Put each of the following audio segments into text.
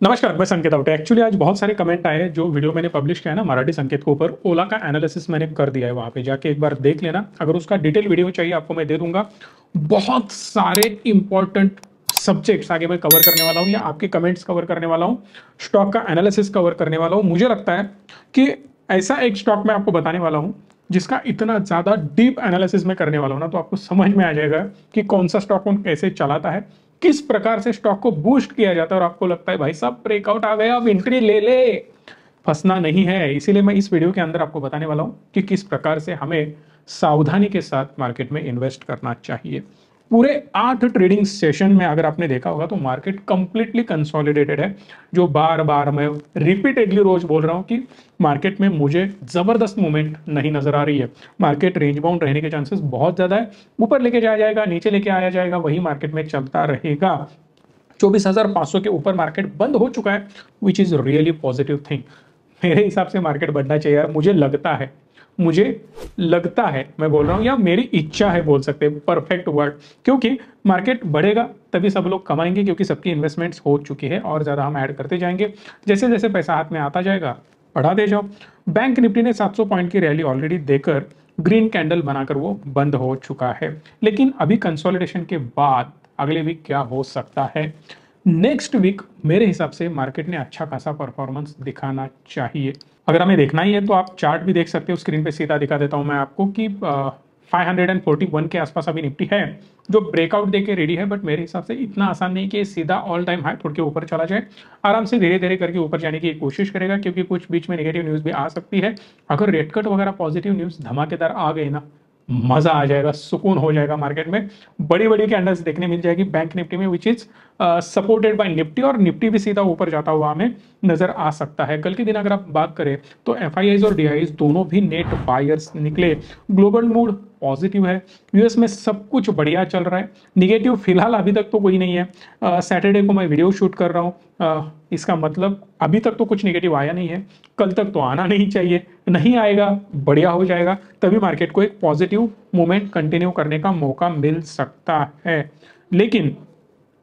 नमस्कार, मैं संकेत आवटे। एक्चुअली आज बहुत सारे कमेंट आए हैं जो वीडियो मैंने पब्लिश किया है ना मराठी संकेत के ऊपर। ओला का एनालिसिस मैंने कर दिया है, वहां पे जाके एक बार देख लेना। अगर उसका डिटेल वीडियो चाहिए आपको मैं दे दूंगा। बहुत सारे इंपॉर्टेंट सब्जेक्ट्स आगे मैं कवर करने वाला हूँ या आपके कमेंट्स कवर करने वाला हूँ। स्टॉक का एनालिसिस कवर करने वाला हूँ। मुझे लगता है कि ऐसा एक स्टॉक मैं आपको बताने वाला हूँ जिसका इतना ज्यादा डीप एनालिसिस में करने वाला हूँ ना, तो आपको समझ में आ जाएगा कि कौन सा स्टॉक कौन कैसे चलाता है, किस प्रकार से स्टॉक को बूस्ट किया जाता है और आपको लगता है भाई साहब ब्रेकआउट आ गया अब एंट्री ले ले। फंसना नहीं है। इसीलिए मैं इस वीडियो के अंदर आपको बताने वाला हूं कि किस प्रकार से हमें सावधानी के साथ मार्केट में इन्वेस्ट करना चाहिए। पूरे 8 ट्रेडिंग सेशन में अगर आपने देखा होगा तो मार्केट कंप्लीटली कंसोलिडेटेड है। जो बार बार मैं रिपीटेडली रोज बोल रहा हूं कि मार्केट में मुझे जबरदस्त मूवमेंट नहीं नजर आ रही है। मार्केट रेंज बाउंड रहने के चांसेस बहुत ज्यादा है। ऊपर लेके जाया जाएगा, नीचे लेके आया जाएगा, वही मार्केट में चलता रहेगा। 24,500 के ऊपर मार्केट बंद हो चुका है, which is really positive thing. मेरे हिसाब से मार्केट बढ़ना चाहिए यार। मुझे लगता है मैं बोल रहा हूं, या मेरी इच्छा है बोल सकते हैं, परफेक्ट वर्ड। क्योंकि मार्केट बढ़ेगा तभी सब लोग कमाएंगे, क्योंकि सबकी इन्वेस्टमेंट्स हो चुकी है और ज्यादा हम ऐड करते जाएंगे। जैसे जैसे पैसा हाथ में आता जाएगा बढ़ा दे जाओ। बैंक निफ्टी ने 700 पॉइंट की रैली ऑलरेडी देकर ग्रीन कैंडल बनाकर वो बंद हो चुका है। लेकिन अभी कंसोलिडेशन के बाद अगले वीक क्या हो सकता है? नेक्स्ट वीक मेरे हिसाब से मार्केट ने अच्छा खासा परफॉर्मेंस दिखाना चाहिए। अगर हमें देखना ही है तो आप चार्ट भी देख सकते हो। स्क्रीन पे सीधा दिखा देता हूं मैं आपको कि 541 के आसपास अभी निफ्टी है, जो ब्रेकआउट देके रेडी है। बट मेरे हिसाब से इतना आसान नहीं कि सीधा ऑल टाइम हाई तोड़ के ऊपर चला जाए। आराम से धीरे धीरे करके ऊपर जाने की कोशिश करेगा, क्योंकि कुछ बीच में नेगेटिव न्यूज भी आ सकती है। अगर रेट कट वगैरह पॉजिटिव न्यूज धमाकेदार आ गई ना, मजा आ जाएगा, सुकून हो जाएगा मार्केट में। बड़ी बड़ी कैंडल्स देखने मिल जाएगी बैंक निफ्टी में, which is supported by Nifty, और निफ्टी भी सीधा ऊपर जाता हुआ हमें नजर आ सकता है। कल के दिन अगर आप बात करें तो एफआईआईज और डीआईज दोनों भी नेट बायर्स निकले। ग्लोबल मूड पॉजिटिव है। यूएस में सब कुछ बढ़िया चल रहा है। निगेटिव फिलहाल अभी तक तो कोई नहीं है। सैटरडे को मैं वीडियो शूट कर रहा हूँ, इसका मतलब अभी तक तो कुछ निगेटिव आया नहीं है। कल तक तो आना नहीं चाहिए, नहीं आएगा बढ़िया हो जाएगा, तभी मार्केट को एक पॉजिटिव मूवमेंट कंटिन्यू करने का मौका मिल सकता है। लेकिन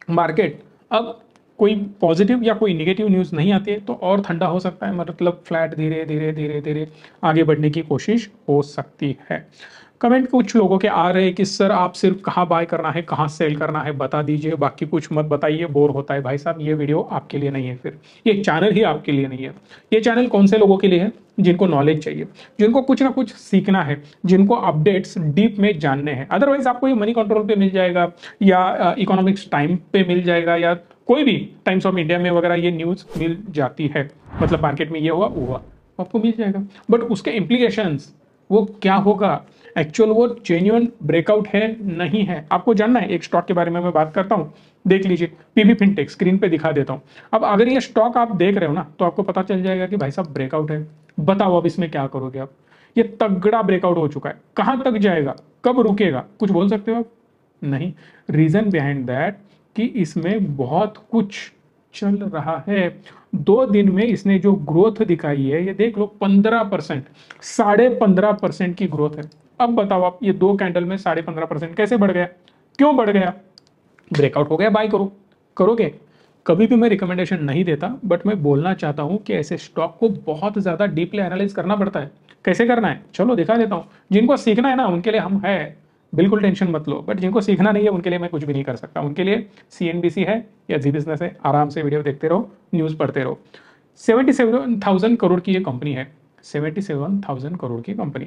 मार्केट अब कोई पॉजिटिव या कोई निगेटिव न्यूज नहीं आती है तो और ठंडा हो सकता है, मतलब फ्लैट धीरे धीरे धीरे धीरे आगे बढ़ने की कोशिश हो सकती है। कमेंट कुछ लोगों के आ रहे हैं कि सर आप सिर्फ कहाँ बाय करना है कहाँ सेल करना है बता दीजिए, बाकी कुछ मत बताइए, बोर होता है। भाई साहब ये वीडियो आपके लिए नहीं है, फिर ये चैनल ही आपके लिए नहीं है। ये चैनल कौन से लोगों के लिए है? जिनको नॉलेज चाहिए, जिनको कुछ ना कुछ सीखना है, जिनको अपडेट्स डीप में जानने हैं। अदरवाइज आपको ये मनी कंट्रोल पे मिल जाएगा, या इकोनॉमिक्स टाइम पे मिल जाएगा, या कोई भी टाइम्स ऑफ इंडिया में वगैरह ये न्यूज मिल जाती है। मतलब मार्केट में ये हुआ वो हुआ, आपको मिल जाएगा। बट उसके इम्प्लीकेशंस वो क्या होगा, एक्चुअल वो जेन्युइन ब्रेकआउट है नहीं है, आपको जानना है। एक स्टॉक के बारे में मैं बात करता हूं, देख लीजिए। पीवी फिनटेक स्क्रीन पे दिखा देता हूं। अब अगर ये स्टॉक आप देख रहे हो ना, तो आपको पता चल जाएगा कि भाई साहब ब्रेकआउट है। बताओ अब इसमें क्या करोगे आप? ये तगड़ा ब्रेकआउट हो चुका है, कहां तक जाएगा, कब रुकेगा, कुछ बोल सकते हो आप? नहीं। रीजन बिहाइंड दैट कि इसमें बहुत कुछ चल रहा है। 2 दिन में इसने जो ग्रोथ दिखाई है, ये देख लो 15%, 15.5% की ग्रोथ है। अब बताओ आप, ये 2 कैंडल में 15.5% कैसे बढ़ गया? क्यों बढ़ गया? ब्रेकआउट हो गया, बाय करो। करोगे? कभी भी मैं रिकमेंडेशन नहीं देता, बट मैं बोलना चाहता हूं कि ऐसे स्टॉक को बहुत ज्यादा डीपली एनालाइज करना पड़ता है। कैसे करना है चलो दिखा देता हूं। जिनको सीखना है ना उनके लिए हम है, बिल्कुल टेंशन मत लो। बट जिनको सीखना नहीं है उनके लिए मैं कुछ भी नहीं कर सकता। उनके लिए सीएनबीसी है या जी बिजनेस है, आराम से वीडियो देखते रहो, न्यूज पढ़ते रहो। 77,000 करोड़ की ये कंपनी है। 77,000 करोड़ की कंपनी,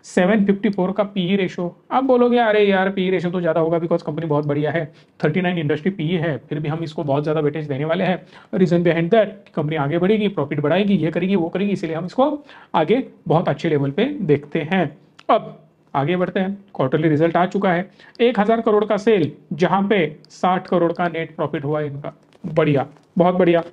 754 का पीई रेशो। आप बोलोगे अरे यार पीई रेशो तो ज्यादा होगा बिकॉज कंपनी बहुत बढ़िया है। 39 इंडस्ट्री पीई है, फिर भी हम इसको बहुत ज्यादा वेटेज देने वाले हैं। रीजन बिहाइंड दैट, कंपनी आगे बढ़ेगी, प्रॉफिट बढ़ाएगी, ये करेगी वो करेगी, इसीलिए हम इसको आगे बहुत अच्छे लेवल पे देखते हैं। अब आगे बढ़ते हैं। क्वार्टरली रिजल्ट आ चुका है। 1,000 करोड़ का सेल, जहां पे 60 करोड़ का नेट प्रॉफिट हुआ इनका। बढ़िया, बहुत बढ़िया।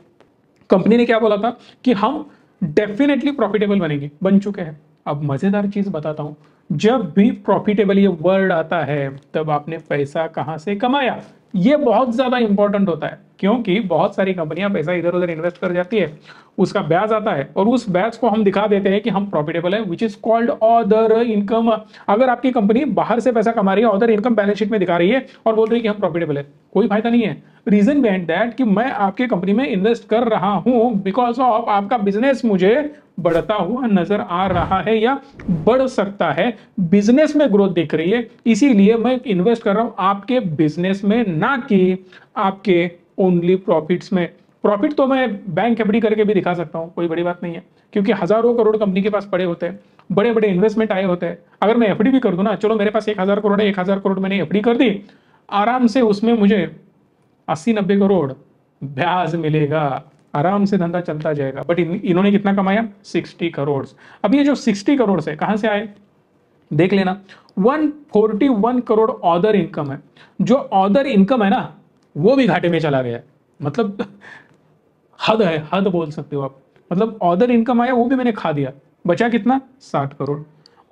कंपनी ने क्या बोला था कि हम डेफिनेटली प्रॉफिटेबल बनेंगे, बन चुके हैं। अब मजेदार चीज बताता हूं, जब भी प्रॉफिटेबल ये वर्ड आता है तब आपने पैसा कहां से कमाया, ये बहुत ज्यादा इंपॉर्टेंट होता है। क्योंकि बहुत सारी कंपनियां पैसा इधर उधर इन्वेस्ट कर जाती है, उसका ब्याज आता है और उस ब्याज को हम दिखा देते हैं कि हम प्रॉफिटेबल है, which is called other income. अगर आपकी कंपनी बाहर से पैसा कमा रही है, अदर इनकम बैलेंस शीट में दिखा रही है और बोल रही है कि हम प्रॉफिटेबल है, कोई फायदा नहीं है। रीजन बिहाइंड दैट कि मैं आपकी कंपनी में इन्वेस्ट कर रहा हूं बिकॉज ऑफ आपका बिजनेस मुझे बढ़ता हुआ नजर आ रहा है या बढ़ सकता है, बिजनेस में ग्रोथ दिख रही है, इसीलिए मैं इन्वेस्ट कर रहा हूं आपके बिजनेस में, ना कि आपके ओनली प्रॉफिट्स में। प्रॉफिट तो मैं बैंक एफडी करके भी दिखा सकता हूं, कोई बड़ी बात नहीं है, क्योंकि हजारों करोड़ कंपनी के पास पड़े होते हैं, बड़े बड़े इन्वेस्टमेंट आए होते हैं। अगर मैं एफडी भी कर दूं ना, चलो मेरे पास 1,000 करोड़ है, 1,000 करोड़ मैंने एफडी कर दी, आराम से उसमें मुझे 80-90 करोड़ ब्याज मिलेगा, आराम से धंधा चलता जाएगा। बट इन्होंने कितना कमाया? 60 करोड़। अब ये जो 60 करोड़ है कहां से आए देख लेना। 141 करोड़ अदर इनकम है। जो अदर इनकम है ना, वो भी घाटे में चला गया, मतलब हद है, हद बोल सकते हो आप। मतलब अदर इनकम आया, वो भी मैंने खा दिया, बचा कितना? 60 करोड़।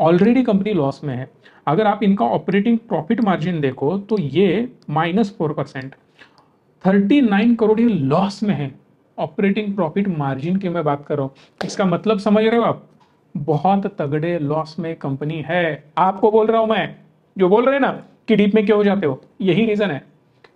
ऑलरेडी कंपनी लॉस में है। अगर आप इनका ऑपरेटिंग प्रॉफिट मार्जिन देखो तो ये -4%, 39 करोड़ ये लॉस में है। ऑपरेटिंग प्रॉफिट मार्जिन की मैं बात कर रहा हूं, इसका मतलब समझ रहे हो आप? बहुत तगड़े लॉस में कंपनी है। आपको बोल रहा हूं मैं, जो बोल रहे हैं ना कि डीप में क्यों हो जाते हो, यही रीजन है।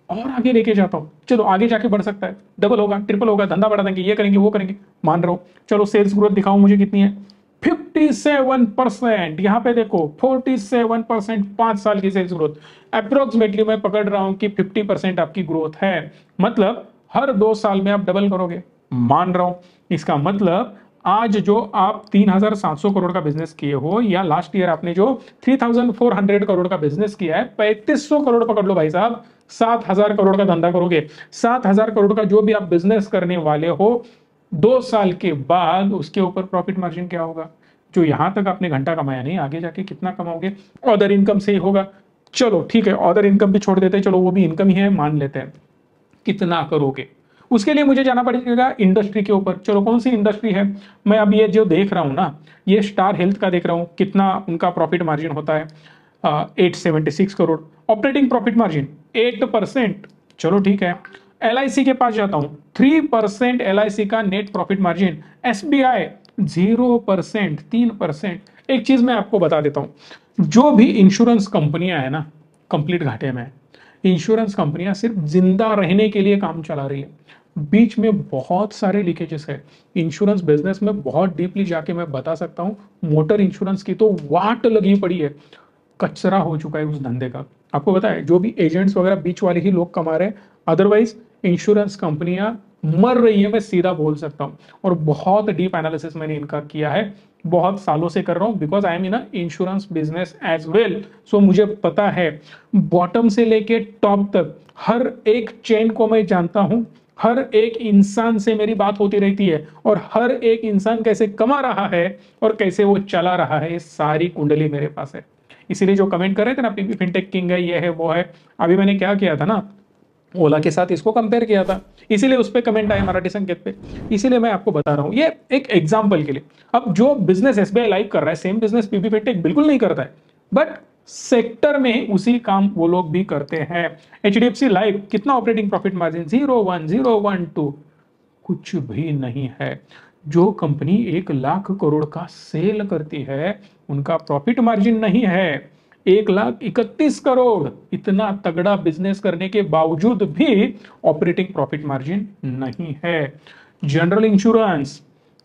और आगे लेके जाता हूं, चलो आगे जाके बढ़ सकता है, डबल होगा, ट्रिपल होगा, धंधा बढ़ा देंगे, ये करेंगे वो करेंगे, मान रहा हूं। चलो सेल्स ग्रोथ दिखाओ मुझे कितनी है? 57%। यहां पे देखो 47%, 5 साल की सेल्स ग्रोथ। अप्रोक्सीमेटली मैं पकड़ रहा हूं कि 50% आपकी ग्रोथ है, मतलब हर 2 साल में आप डबल करोगे, मान रहा हूं। इसका मतलब आज जो आप 3,700 करोड़ का बिजनेस किए हो, या लास्ट ईयर आपने जो 3,400 करोड़ का बिजनेस किया है, 3,500 करोड़ पकड़ लो भाई साहब, 7,000 करोड़ का धंधा करोगे। 7,000 करोड़ का जो भी आप बिजनेस करने वाले हो, 2 साल के बाद उसके ऊपर प्रॉफिट मार्जिन क्या होगा? जो यहां तक आपने घंटा कमाया नहीं, आगे जाके कितना कमाओगे? अदर इनकम से ही होगा। चलो ठीक है, अदर इनकम भी छोड़ देते हैं, चलो वो भी इनकम ही है, मान लेते हैं। कितना करोगे? उसके लिए मुझे जाना पड़ेगा इंडस्ट्री के ऊपर। चलो कौन सी इंडस्ट्री है? मैं अब ये जो देख रहा हूं ना, ये स्टार हेल्थ का देख रहा हूं, कितना उनका प्रॉफिट मार्जिन होता है? 876 करोड़। Operating profit margin 8%। चलो ठीक है। LIC के पास जाता हूं, 3% LIC का नेट प्रॉफिट मार्जिन। SBI 0%, 3%। एक चीज मैं आपको बता देता हूं, जो भी इंश्योरेंस कंपनियां है ना, कंप्लीट घाटे में है। इंश्योरेंस कंपनियां सिर्फ जिंदा रहने के लिए काम चला रही है, बीच में बहुत सारे लीकेजेस है। इंश्योरेंस बिजनेस में बहुत डीपली जाके मैं बता सकता हूं, मोटर इंश्योरेंस की तो वाट लगी पड़ी है, कचरा हो चुका है उस धंधे का। आपको पता है, जो भी एजेंट्स वगैरह बीच वाले ही लोग कमा रहे हैं, अदरवाइज इंश्योरेंस कंपनियां मर रही है, मैं सीधा बोल सकता हूं। और बहुत डीप एनालिसिस मैंने इनका किया है, बहुत सालों से कर रहा हूं, because I am in insurance business as well. So मुझे पता है, बॉटम से लेके टॉप तक हर एक चेन को मैं जानता हूं, हर एक इंसान से मेरी बात होती रहती है, और हर एक इंसान कैसे कमा रहा है और कैसे वो चला रहा है, ये सारी कुंडली मेरे पास है। इसीलिए जो कमेंट कर रहे थे ना, पीपी फिनटेक किंग है, ये है वो है, अभी मैंने क्या किया था ना, ओला के साथ इसको कंपेयर किया था, इसीलिए उस पर कमेंट आया मराठी संकेत पे। इसीलिए मैं आपको बता रहा हूं, ये एक एग्जांपल के लिए। अब जो बिजनेस SBI लाइव कर रहा है, सेम बिजनेस पीपी फिनटेक बिल्कुल नहीं करता है, बट सेक्टर में उसी काम वो लोग भी करते हैं। HDFC लाइव कितना ऑपरेटिंग प्रॉफिट मार्जिन? 0.1, 0.12, कुछ भी नहीं है। जो कंपनी 1,00,000 करोड़ का सेल करती है, उनका प्रॉफिट मार्जिन नहीं है 1,31 करोड़। इतना तगड़ा बिजनेस करने के बावजूद भी ऑपरेटिंग प्रॉफिट मार्जिन नहीं है। जनरल इंश्योरेंस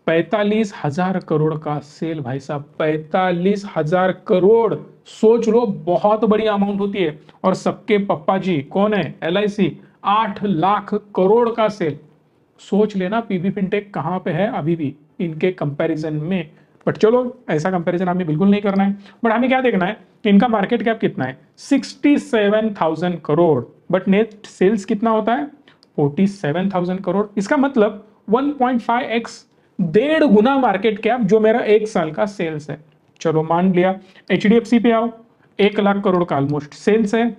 45,000 करोड़ का सेल भाई साहब, 45,000 करोड़, सोच लो, बहुत बड़ी अमाउंट होती है। और सबके पप्पा जी कौन है? LIC 8 लाख करोड़ का सेल। सोच लेना पीबी फिनटेक कहां पे है अभी भी इनके कंपैरिजन में। बट चलो, ऐसा कंपैरिजन हमें बिल्कुल नहीं करना है, बट हमें क्या देखना है, इनका मार्केट कैप कितना है? 67,000 करोड़, बट नेट सेल्स कितना होता है? 47,000 करोड़। इसका मतलब 1.5x, 1.5 गुना मार्केट कैप, जो मेरा 1 साल का सेल्स है। चलो मान लिया। HDFC पे आओ, 1,00,000 करोड़ का ऑलमोस्ट सेल्स है,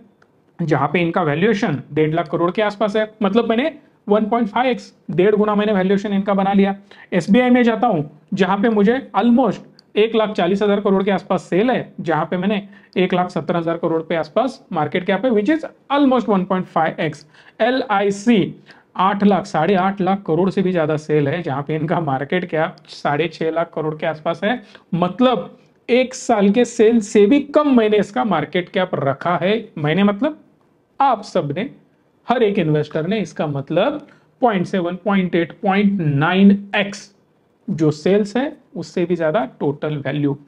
जहां पे इनका वैल्यूएशन 1.5 लाख करोड़ के आसपास है, मतलब मैंने 1.5x, 1.5 गुना मैंने वैल्यूएशन इनका बना लिया। SBI में जाता हूं, जहां पे मुझे ऑलमोस्ट 1,40,000 करोड़ के आसपास सेल है, जहां पे मैंने 1,70,000 करोड़ के आसपास मार्केट कैप है, which is almost 1.5x। LIC 8 lakh 8.5 lakh crore से भी ज्यादा सेल है, जहां पे इनका मार्केट कैप 6.5 लाख करोड़ के आसपास है। मतलब एक साल के सेल से भी कम मैंने इसका मार्केट कैप रखा है। मैंने मतलब आप सब ने, हर एक इन्वेस्टर ने, इसका मतलब 0.7, 0.8, 0.9x जो सेल्स है उससे भी ज्यादा टोटल वैल्यू।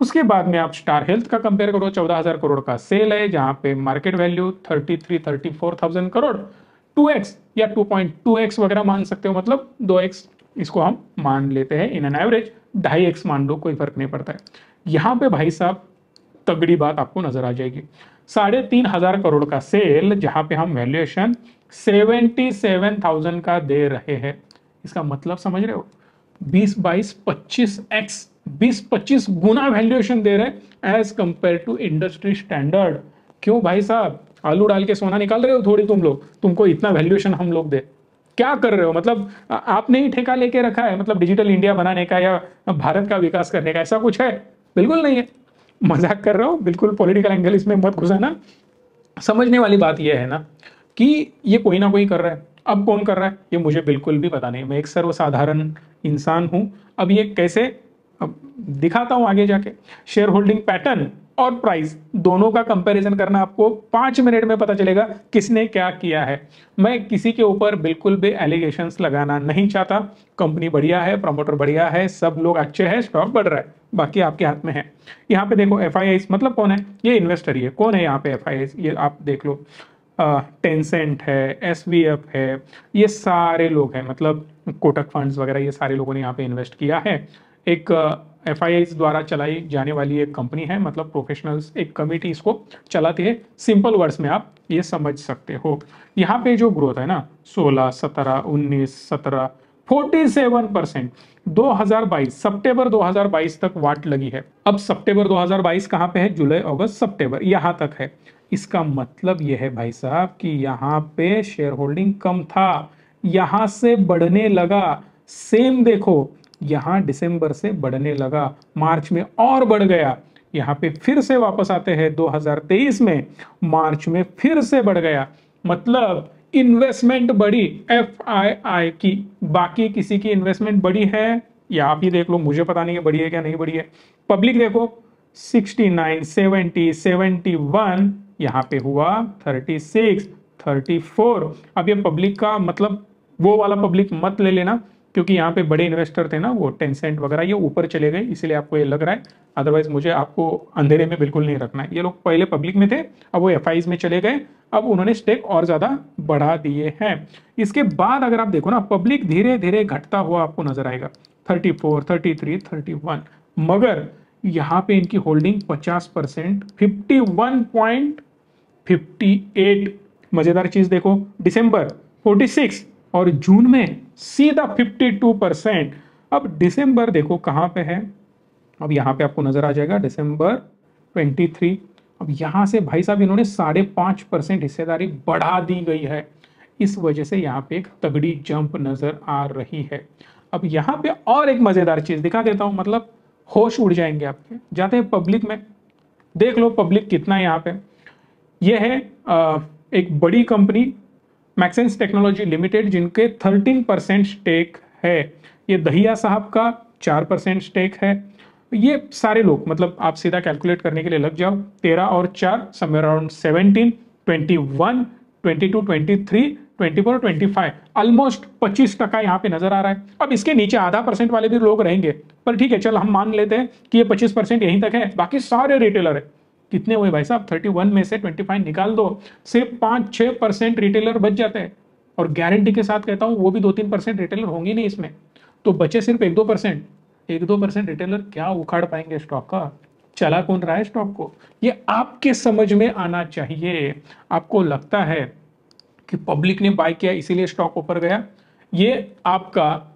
उसके बाद में आप स्टार हेल्थ का कंपेयर करो, 14,000 करोड़ का सेल है, जहां पे मार्केट वैल्यू 34,000 करोड़, 2x या 2.2x वगैरह मान सकते हो, मतलब 2x इसको हम मान लेते हैं इन एन एवरेज, 2.5x मान लो, कोई फर्क नहीं पड़ता है। यहां पे भाई साहब तगड़ी बात आपको नजर आ जाएगी, 3,500 करोड़ का सेल, जहां पे हम वैल्यूएशन 77,000 का दे रहे हैं। इसका मतलब समझ रहे हो, 20-22-25x, 20-25 गुना वैल्यूएशन दे रहे as compare to industry standard. क्यों भाई साहब, आलू डाल के सोना निकाल रहे हो थोड़ी तुम लोग, तुमको इतना वैल्यूएशन हम लोग दे, क्या कर रहे हो? मतलब आपने ही ठेका लेके रखा है मतलब डिजिटल इंडिया बनाने का या भारत का विकास करने का, ऐसा कुछ है? बिल्कुल नहीं है, मजाक कर रहा हूं, बिल्कुल पॉलिटिकल एंगल इसमें मत घुसाना। समझने वाली बात यह है ना कि ये कोई ना कोई कर रहा है। अब कौन कर रहा है ये मुझे बिल्कुल भी पता नहीं, मैं एक सर्वसाधारण इंसान हूं। अब ये कैसे, अब दिखाता हूं आगे जाके। शेयर होल्डिंग पैटर्न और प्राइस दोनों का कंपैरिजन करना आपको 5 मिनट में पता चलेगा किसने क्या किया है। मैं किसी के ऊपर बिल्कुल भी एलिगेशंस लगाना नहीं चाहता। कंपनी बढ़िया है, प्रमोटर बढ़िया है, सब लोग अच्छे हैं, स्टॉक बढ़ रहा है, बाकी आपके हाथ में है। यहाँ पे देखो एफआईआई मतलब कौन है, ये इन्वेस्टर ही है। कौन है यहाँ पे एफआईआई, ये आप देख लो, टेंसेंट है, एसवीएफ है, ये सारे लोग हैं, मतलब कोटक फंड्स वगैरह, ये सारे लोगों ने यहाँ पे इन्वेस्ट किया है। एक एफआईआई द्वारा चलाई जाने वाली एक कंपनी है, मतलब प्रोफेशनल्स एक कमिटी इसको चलाती है। सिंपल वर्ड्स में आप ये समझ सकते हो। यहाँ पे जो ग्रोथ है ना, 16, 17, 19, 17, 47%, 2022 सितंबर 2022 तक वाट लगी है। अब सितंबर 2022 कहाँ पे है, जुलाई अगस्त सितंबर यहाँ तक है। इसका मतलब यह है भाई साहब कि यहाँ पे शेयर होल्डिंग कम था, यहां से बढ़ने लगा। सेम देखो, यहां दिसंबर से बढ़ने लगा, मार्च में और बढ़ गया, यहाँ पे फिर से वापस आते हैं 2023 में, मार्च में फिर से बढ़ गया। मतलब इन्वेस्टमेंट बढ़ी एफआईआई की, बाकी किसी की इन्वेस्टमेंट बढ़ी है या आप ही देख लो, मुझे पता नहीं है बढ़ी है क्या नहीं बढ़ी है। पब्लिक देखो 69, 70, 71, यहाँ पे हुआ 36, 34। अब ये पब्लिक का मतलब वो वाला पब्लिक मत ले लेना, क्योंकि यहाँ पे बड़े इन्वेस्टर थे ना, वो टेंसेंट वगैरह, ये ऊपर चले गए इसलिए आपको ये लग रहा है। अदरवाइज मुझे आपको अंधेरे में बिल्कुल नहीं रखना है। ये लोग पहले पब्लिक में थे, अब वो एफआईज में चले गए, अब उन्होंने स्टेक और ज्यादा बढ़ा दिए हैं। इसके बाद अगर आप देखो ना, पब्लिक धीरे धीरे घटता हुआ आपको नजर आएगा, 34, 33, 31, मगर यहाँ पे इनकी होल्डिंग 50%, 51.58। मजेदार चीज देखो, दिसंबर 46 और जून में सीधा 52%। अब दिसंबर देखो कहां पे है, अब यहां पे आपको नजर आ जाएगा दिसंबर 23। अब यहां से भाई साहब इन्होंने 5.5% हिस्सेदारी बढ़ा दी गई है। इस वजह से यहाँ पे एक तगड़ी जंप नजर आ रही है। अब यहाँ पे और एक मजेदार चीज दिखा देता हूं, मतलब होश उड़ जाएंगे आपके। जाते हैं पब्लिक में, देख लो पब्लिक कितना है यहाँ पे। ये है एक बड़ी कंपनी मैक्सेंस टेक्नोलॉजी लिमिटेड, जिनके 13% स्टेक है। ये दहिया साहब का 4% स्टेक है। ये सारे लोग, मतलब आप सीधा कैलकुलेट करने के लिए लग जाओ, 13 और 4 समवेयर अराउंड 17, 21, 22, 23, 24, 25, ऑलमोस्ट 25% यहाँ पे नजर आ रहा है। अब इसके नीचे आधा % वाले भी लोग रहेंगे, पर ठीक है चल हम मान लेते हैं कि ये 25% यहीं तक है, बाकी सारे रिटेलर है। कितने हुए भाई साहब, 31 में से 25 निकाल दो, सिर्फ 5-6% रिटेलर बच जाते हैं। और गारंटी के साथ कहता हूं वो भी 2-3% रिटेलर होंगे नहीं इसमें, तो बचे सिर्फ 1-2%। 1-2% रिटेलर क्या उखाड़ पाएंगे स्टॉक का? चला कौन रहा है स्टॉक को, ये आपके समझ में आना चाहिए। आपको लगता है कि पब्लिक ने बाय किया इसीलिए स्टॉक ऊपर गया, ये आपका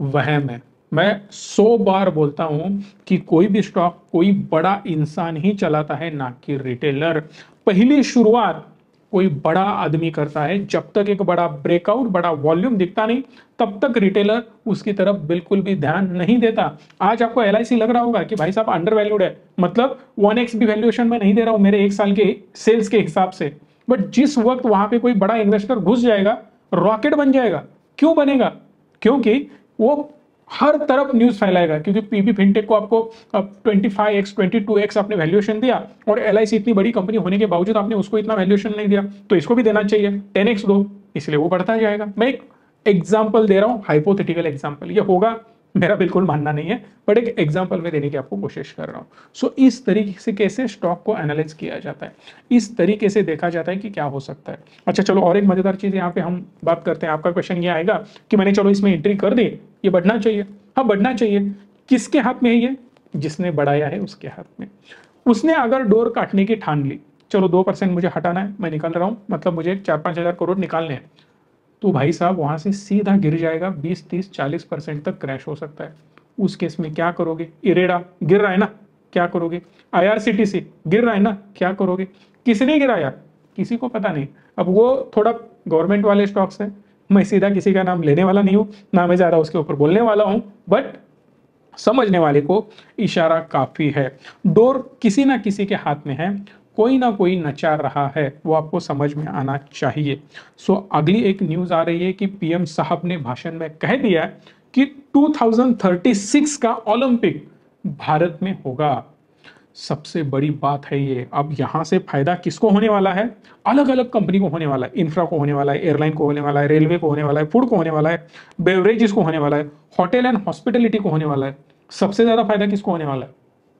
वहम है। मैं 100 बार बोलता हूं कि कोई भी स्टॉक कोई बड़ा इंसान ही चलाता है, ना कि रिटेलर। पहली शुरुआत कोई बड़ा आदमी करता है, जब तक एक बड़ा ब्रेकआउट, बड़ा वॉल्यूम दिखता नहीं, तब तक रिटेलर उसकी तरफ बिल्कुल भी ध्यान नहीं देता। आज आपको एलआईसी लग रहा होगा कि भाई साहब अंडर वैल्यूड है, मतलब 1x भी वैल्यूएशन में नहीं दे रहा हूं मेरे 1 साल के सेल्स के हिसाब से। बट जिस वक्त वहां पे कोई बड़ा इन्वेस्टर घुस जाएगा, रॉकेट बन जाएगा। क्यों बनेगा? क्योंकि वो हर तरफ न्यूज फैलाएगा, क्योंकि पीबी फिनटेक को आपको 25x 22x आपने वैल्यूएशन दिया, और एलआईसी इतनी बड़ी कंपनी होने के बावजूद आपने उसको इतना वैल्यूएशन नहीं दिया, तो इसको भी देना चाहिए 10x दो, इसलिए वो बढ़ता जाएगा। मैं एक एग्जाम्पल दे रहा हूं, हाइपोथेटिकल एग्जाम्पल, ये होगा मेरा बिल्कुल मानना नहीं है, बट एक एग्जांपल में देने की आपको कोशिश कर रहा हूं। सो इस तरीके से कैसे स्टॉक को एनालाइज किया जाता है, इस तरीके से देखा जाता है कि क्या हो सकता है। अच्छा चलो, और एक मजेदार चीज यहाँ पे हम बात करते हैं। आपका क्वेश्चन ये आएगा कि मैंने चलो इसमें एंट्री कर दी, ये बढ़ना चाहिए। हाँ बढ़ना चाहिए, किसके हाथ में है ये? जिसने बढ़ाया है उसके हाथ में। उसने अगर डोर काटने की ठान ली, चलो 2% मुझे हटाना है, मैं निकल रहा हूं, मतलब मुझे 4-5 हजार करोड़ निकालने हैं, तो भाई साहब वहां से सीधा गिर जाएगा, 20-30-40% तक क्रैश हो सकता है। उस केस में क्या करोगे? इरेडा गिर रहा है ना, क्या करोगे? आईआरसीटीसी गिर रहा है ना, क्या करोगे? किसने गिराया? किसी को पता नहीं। अब वो थोड़ा गवर्नमेंट वाले स्टॉक्स है, मैं सीधा किसी का नाम लेने वाला नहीं हूं, ना मैं ज्यादा उसके ऊपर बोलने वाला हूं, बट समझने वाले को इशारा काफी है। डोर किसी ना किसी के हाथ में है, कोई ना कोई नचा रहा है, वो आपको समझ में आना चाहिए। सो अगली एक न्यूज आ रही है कि पीएम साहब ने भाषण में कह दिया कि 2036 का ओलंपिक भारत में होगा। सबसे बड़ी बात है ये। अब यहां से फायदा किसको होने वाला है? अलग अलग कंपनी को होने वाला है। इंफ्रा को होने वाला है, एयरलाइन को होने वाला है, रेलवे को होने वाला है, फूड को होने वाला है, बेवरेजेस को होने वाला है, होटल एंड हॉस्पिटलिटी को होने वाला है। सबसे ज्यादा फायदा किसको होने वाला है?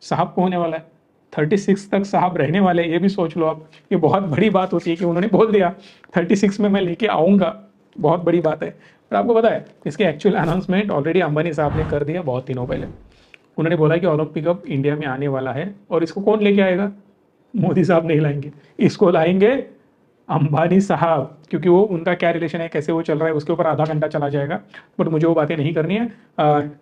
साहब को होने वाला है। 36 तक साहब रहने वाले, ये भी सोच लो आप। ये बहुत बड़ी बात होती है कि उन्होंने बोल दिया 36 में मैं लेके आऊंगा, बहुत बड़ी बात है। पर आपको पता है इसके एक्चुअल अनाउंसमेंट ऑलरेडी अंबानी साहब ने कर दिया बहुत दिनों पहले। उन्होंने बोला कि ओलंपिक अब इंडिया में आने वाला है, और इसको कौन लेके आएगा? मोदी साहब नहीं लाएंगे, इसको लाएंगे अंबानी साहब, क्योंकि वो उनका क्या रिलेशन है, कैसे वो चल रहा है, उसके ऊपर आधा घंटा चला जाएगा, बट मुझे वो बातें नहीं करनी है।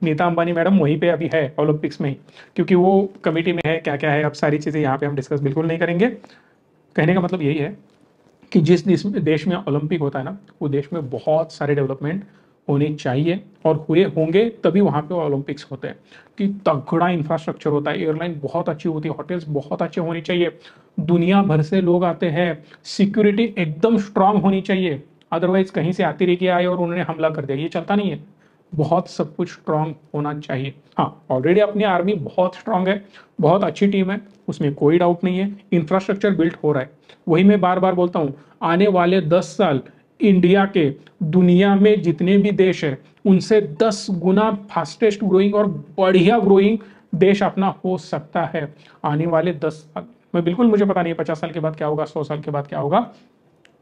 नीता अंबानी मैडम वहीं पे अभी है ओलंपिक्स में ही, क्योंकि वो कमेटी में है, क्या क्या है, अब सारी चीज़ें यहाँ पे हम डिस्कस बिल्कुल नहीं करेंगे। कहने का मतलब यही है कि जिस देश में ओलंपिक होता है ना, वो देश में बहुत सारे डेवलपमेंट होने चाहिए, और हुए होंगे तभी वहाँ पे ओलंपिक्स होते हैं। कि तगड़ा इंफ्रास्ट्रक्चर होता है, एयरलाइन बहुत अच्छी होती है, होटल्स बहुत अच्छे होनी चाहिए, दुनिया भर से लोग आते हैं, सिक्योरिटी एकदम स्ट्रांग होनी चाहिए, अदरवाइज कहीं से आती रही आए और उन्होंने हमला कर दिया, ये चलता नहीं है। बहुत सब कुछ स्ट्रांग होना चाहिए। हाँ ऑलरेडी अपनी आर्मी बहुत स्ट्रांग है, बहुत अच्छी टीम है, उसमें कोई डाउट नहीं है, इंफ्रास्ट्रक्चर बिल्ड हो रहा है। वही मैं बार बार बोलता हूँ, आने वाले 10 साल इंडिया के दुनिया में जितने भी देश है उनसे 10 गुना फास्टेस्ट ग्रोइंग और बढ़िया ग्रोइंग देश अपना हो सकता है आने वाले 10 साल में। बिल्कुल मुझे पता नहीं है 50 साल के बाद क्या होगा, 100 साल के बाद क्या होगा,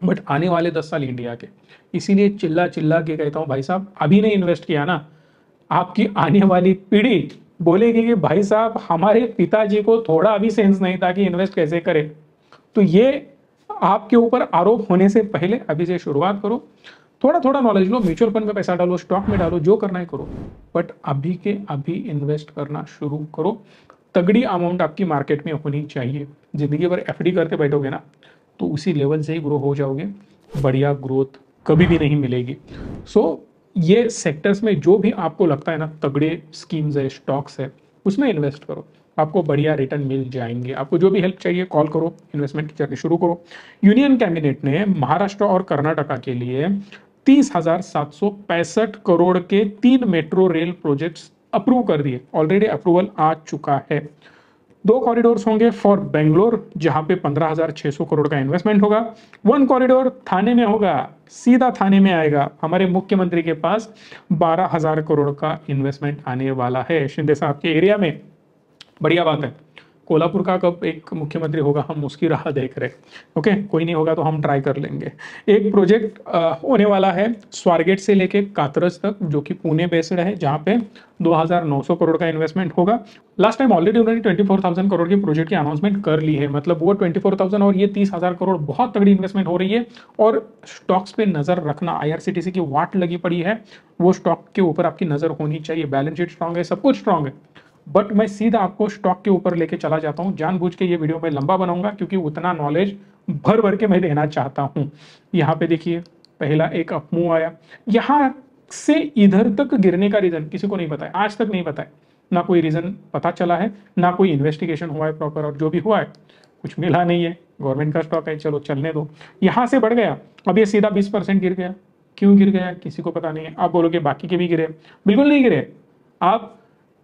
बट आने वाले 10 साल इंडिया के। इसीलिए चिल्ला चिल्ला के कहता हूँ भाई साहब, अभी नहीं इन्वेस्ट किया ना, आपकी आने वाली पीढ़ी बोलेगी कि भाई साहब हमारे पिताजी को थोड़ा अभी सेंस नहीं था कि इन्वेस्ट कैसे करें। तो ये आपके ऊपर आरोप होने से पहले अभी से शुरुआत करो, थोड़ा थोड़ा नॉलेज लो, म्यूचुअल फंड में पैसा डालो, स्टॉक में डालो, जो करना है करो, बट अभी के अभी इन्वेस्ट करना शुरू करो। तगड़ी अमाउंट आपकी मार्केट में होनी चाहिए। जिंदगी भर एफडी करते बैठोगे ना, तो उसी लेवल से ही ग्रो हो जाओगे, बढ़िया ग्रोथ कभी भी नहीं मिलेगी। सो ये सेक्टर्स में जो भी आपको लगता है ना तगड़े स्कीम्स है, स्टॉक्स है, उसमें इन्वेस्ट करो, आपको बढ़िया रिटर्न मिल जाएंगे। आपको जो भी हेल्प चाहिए कॉल करो, इन्वेस्टमेंट की जर्नी शुरू करो। यूनियन कैबिनेट ने महाराष्ट्र और कर्नाटका के लिए 30,765 करोड़ के 3 मेट्रो रेल प्रोजेक्ट्स अप्रूव कर दिए, ऑलरेडी अप्रूवल आ चुका है। 2 कॉरिडोर्स होंगे फॉर बेंगलोर, जहां पे 15,600 करोड़ का इन्वेस्टमेंट होगा। 1 कॉरिडोर थाने में होगा, सीधा थाने में आएगा, हमारे मुख्यमंत्री के पास 12,000 करोड़ का इन्वेस्टमेंट आने वाला है शिंदे साहब के एरिया में। बढ़िया बात है। कोल्हापुर का कब एक मुख्यमंत्री होगा, हम उसकी राह देख रहे। ओके, कोई नहीं होगा तो हम ट्राई कर लेंगे। एक प्रोजेक्ट होने वाला है स्वारगेट से लेके कातरज तक, जो कि पुणे बेस्ड है, जहां पे 2,900 करोड़ का इन्वेस्टमेंट होगा। लास्ट टाइम ऑलरेडी उन्होंने 24,000 करोड़ के प्रोजेक्ट की अनाउंसमेंट कर ली है, मतलब वो 24,000 और ये 30,000 करोड़, बहुत तगड़ी इन्वेस्टमेंट हो रही है। और स्टॉक्स पे नजर रखना, आईआरसीटीसी की वाट लगी पड़ी है, वो स्टॉक के ऊपर आपकी नजर होनी चाहिए। बैलेंस शीट स्ट्रांग है, सब कुछ स्ट्रांग है, बट मैं सीधा आपको स्टॉक के ऊपर लेके चला जाता हूं। जानबूझ के ये वीडियो मैं लंबा बनाऊंगा, क्योंकि उतना नॉलेज भर भर के मैं देना चाहता हूं। यहाँ पे देखिए, पहला एक अपमूव आया, यहाँ से इधर तक गिरने का रीजन किसी को नहीं पता है, आज तक नहीं पता है, ना कोई रीजन पता चला है, ना कोई इन्वेस्टिगेशन हुआ है प्रॉपर, और जो भी हुआ है कुछ मिला नहीं है। गवर्नमेंट का स्टॉक है, चलो चलने दो। यहाँ से बढ़ गया, अब ये सीधा 20% गिर गया, क्यों गिर गया किसी को पता नहीं है। आप बोलोगे बाकी के भी गिरे, बिल्कुल नहीं गिरे। आप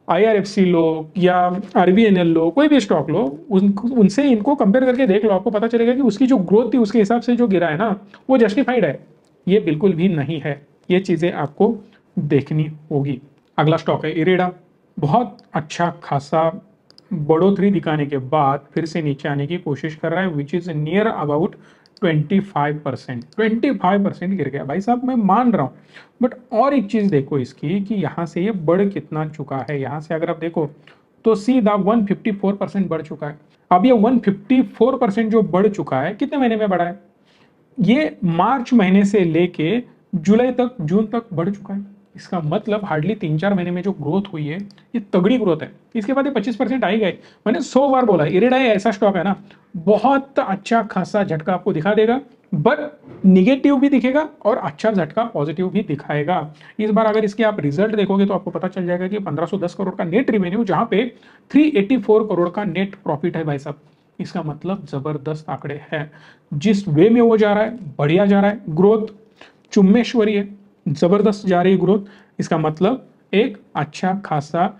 IRFC लो या RVNL लो, कोई भी स्टॉक लो, उनसे इनको कंपेयर करके देख लो, आपको पता चलेगा कि उसकी जो ग्रोथ थी उसके हिसाब से जो गिरा है ना वो जस्टिफाइड है। ये बिल्कुल भी नहीं है। ये चीजें आपको देखनी होगी। अगला स्टॉक है इरेडा। बहुत अच्छा खासा बढ़ोतरी दिखाने के बाद फिर से नीचे आने की कोशिश कर रहा है, विच इज नियर अबाउट 25%। 25% गिर गया भाई साहब, मैं मान रहा हूँ। बट और एक चीज देखो इसकी कि यहाँ से ये बढ़ कितना चुका है। यहाँ से अगर आप देखो तो सीधा 154% बढ़ चुका है। अब ये 154% जो बढ़ चुका है कितने महीने में बढ़ा है? ये मार्च महीने से लेके जुलाई तक, जून तक बढ़ चुका है। इसका मतलब हार्डली 3-4 महीने में जो ग्रोथ हुई है ये तगड़ी ग्रोथ है। इसके बाद ये 25% आई गए। मैंने 100 बार बोला इरेडा ऐसा स्टॉक है ना, बहुत अच्छा खासा झटका आपको दिखा देगा, बट निगेटिव भी दिखेगा और अच्छा झटका पॉजिटिव भी दिखाएगा। इस बार अगर इसके आप रिजल्ट देखोगे तो आपको पता चल जाएगा कि 1510 करोड़ का नेट रेवेन्यू, जहां पे 384 करोड़ का नेट प्रॉफिट है भाई साहब। इसका मतलब जबरदस्त आंकड़े हैं। जिस वे में वो जा रहा है बढ़िया जा रहा है, ग्रोथ चुम्मेश्वरी है, जबरदस्त जा रही है ग्रोथ। इसका मतलब एक अच्छा खासा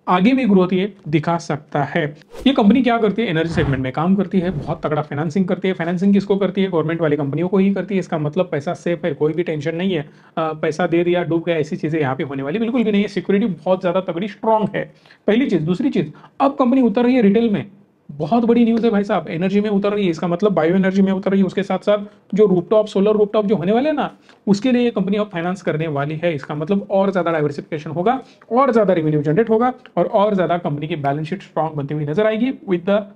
आगे भी ग्रोथ ये दिखा सकता है। ये कंपनी क्या करती है? एनर्जी सेगमेंट में काम करती है, बहुत तगड़ा फाइनेंसिंग करती है। फाइनेंसिंग किसको करती है? गवर्नमेंट वाली कंपनियों को ही करती है। इसका मतलब पैसा सेफ है, कोई भी टेंशन नहीं है। पैसा दे दिया डूब गया, ऐसी चीजें यहाँ पे होने वाली बिल्कुल भी नहीं है। सिक्योरिटी बहुत ज्यादा तगड़ी स्ट्रांग है, पहली चीज। दूसरी चीज, अब कंपनी उतर रही है रिटेल में। बहुत बड़ी न्यूज है भाई साहब, एनर्जी में उतर रही है। इसका मतलब बायो एनर्जी में उतर रही है। उसके साथ साथ जो रूफटॉप, सोलर रूफटॉप जो होने वाले हैं ना, उसके लिए ये कंपनी अब फाइनेंस करने वाली है। इसका मतलब और ज्यादा डाइवर्सिफिकेशन होगा, और ज्यादा रेवेन्यू जनरेट होगा, और ज्यादा कंपनी की बैलेंस शीट स्ट्रांग बनती हुई नजर आएगी विद द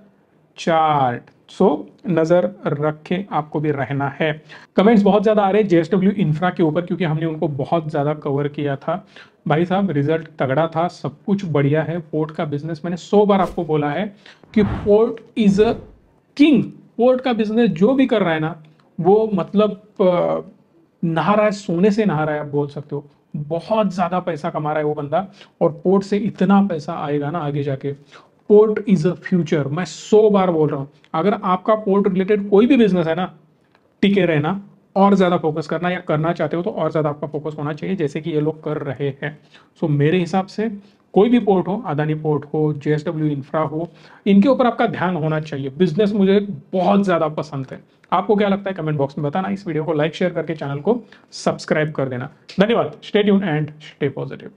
चार्ट। सो नजर रखे आपको भी रहना है। कमेंट्स बहुत ज्यादा आ रहे हैं JSW इंफ्रा के ऊपर, क्योंकि हमने उनको बहुत ज्यादा कवर किया था। भाई साहब रिजल्ट तगड़ा था, सब कुछ बढ़िया है। पोर्ट का बिजनेस मैंने 100 बार आपको बोला है कि port is a king. Port का बिजनेस जो भी कर रहा है ना, वो मतलब नहा रहा है, सोने से नहा रहा है, आप बोल सकते हो। बहुत ज्यादा पैसा कमा रहा है वो बंदा, और पोर्ट से इतना पैसा आएगा ना आगे जाके। पोर्ट इज अ फ्यूचर, मैं 100 बार बोल रहा हूं। अगर आपका पोर्ट रिलेटेड कोई भी बिजनेस है ना, टिके रहना, और ज्यादा फोकस करना, या करना चाहते हो तो और ज्यादा आपका फोकस होना चाहिए, जैसे कि ये लोग कर रहे हैं। सो मेरे हिसाब से कोई भी पोर्ट हो, अदानी पोर्ट हो, JSW इंफ्रा हो, इनके ऊपर आपका ध्यान होना चाहिए। बिजनेस मुझे बहुत ज्यादा पसंद है। आपको क्या लगता है कमेंट बॉक्स में बताना। इस वीडियो को लाइक शेयर करके चैनल को सब्सक्राइब कर देना। धन्यवाद। Stay tune and stay positive.